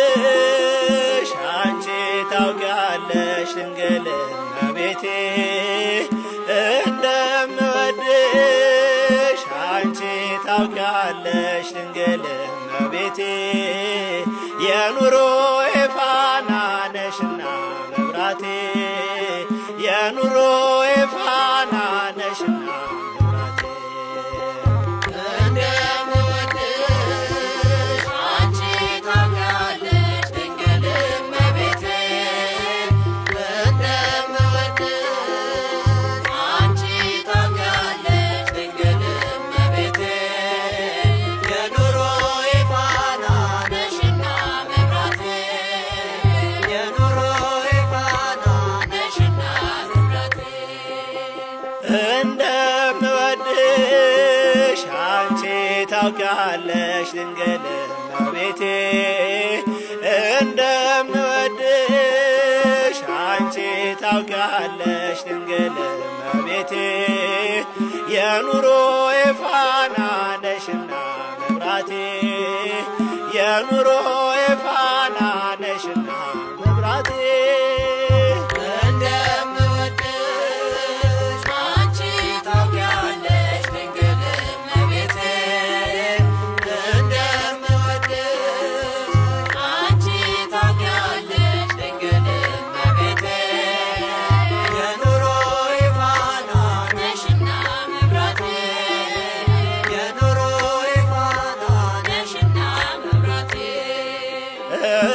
እንደምወድሽ አንቺ ታውቂያለሽ ድንግል እመቤቴ እንደምወድሽ አንቺ ታውቂያለሽ ድንግል እመቤቴ የኑሮዬ ፋና ነሽና መብራቴ የኑሮዬ ፋና ነሽና እንደምወድሽ አንቺ ታውቂያለሽ ድንግል እመቤቴ እንደምወድሽ አንቺ ታውቂያለሽ ድንግል እመቤቴ የኑሮዬ ፋና ነሽና መብራቴ የኑሮዬ ፋና ነሽና መብራቴ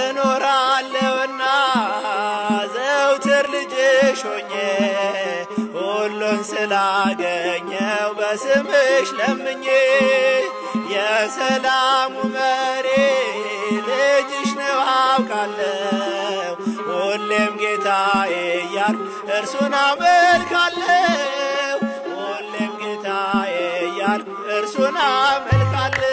እኖራለሁና ዘውትር ልጅሽ ሆኜ ሁሉን ስላገኘው በስምሽ ለምኜ የሰላሙ መሪ ልጅሽ ነው አውቃለሁ ሁሌም ጌታዬ እያልኩ እርሱን አመልካለሁ ሁሌም ጌታዬ እያልኩ እርሱን አመልካለሁ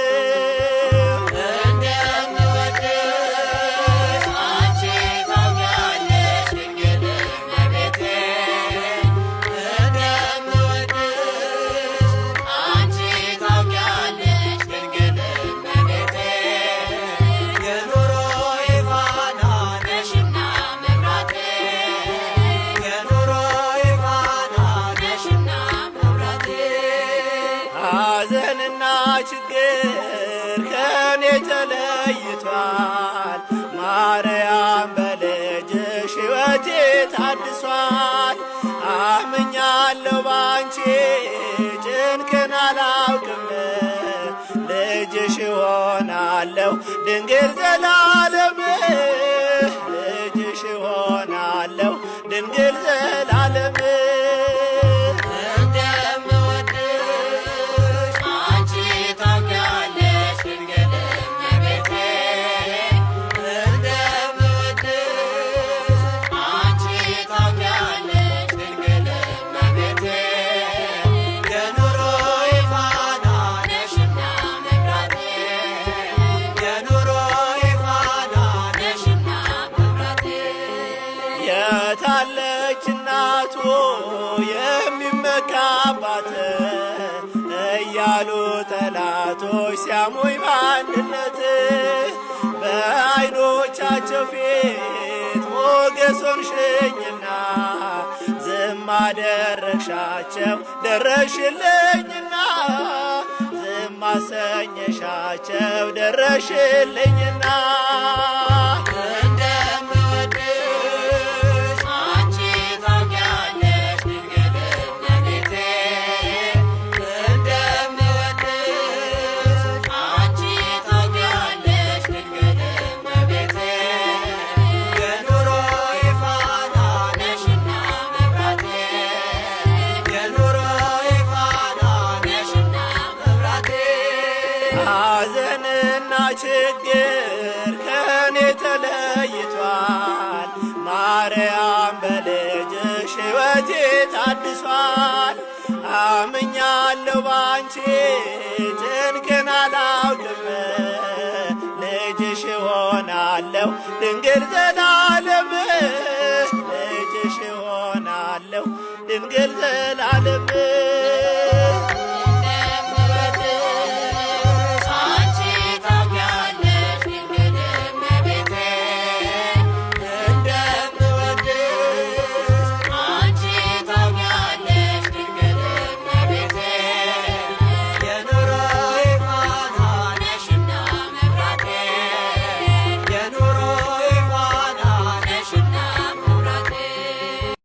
ሐዘንና ችግር ከኔ ተለይቷል ማርያም በልጅሽ ሕይወቴ ታድሷል አምኛለሁ ባንቺ ጭንቅን አላውቅም ልጅሽ ሆናለሁ ድንግል ዘላለም ልጅሽ ሆናለሁ ድንግል ዘላለም የታለች እናቱ የሚመካባት እያሉ ጠላቶች ሲያሙኝ በአንድነት በዓይኖቻቸው ፊት ሞገስ ሆንሽኝና ዝም አደረግሻቸው ደረሽልኝና ዝም አሰኘሻቸው ደረሽልኝና ሐዘንና ችግር ከኔ ተለይቷል ሕይወቴ ታድሷል። አምኛለሁ ባንቺ ጭንቅን አላውቅም ልጅሽ ሆናለሁ ድንግል ዘላለም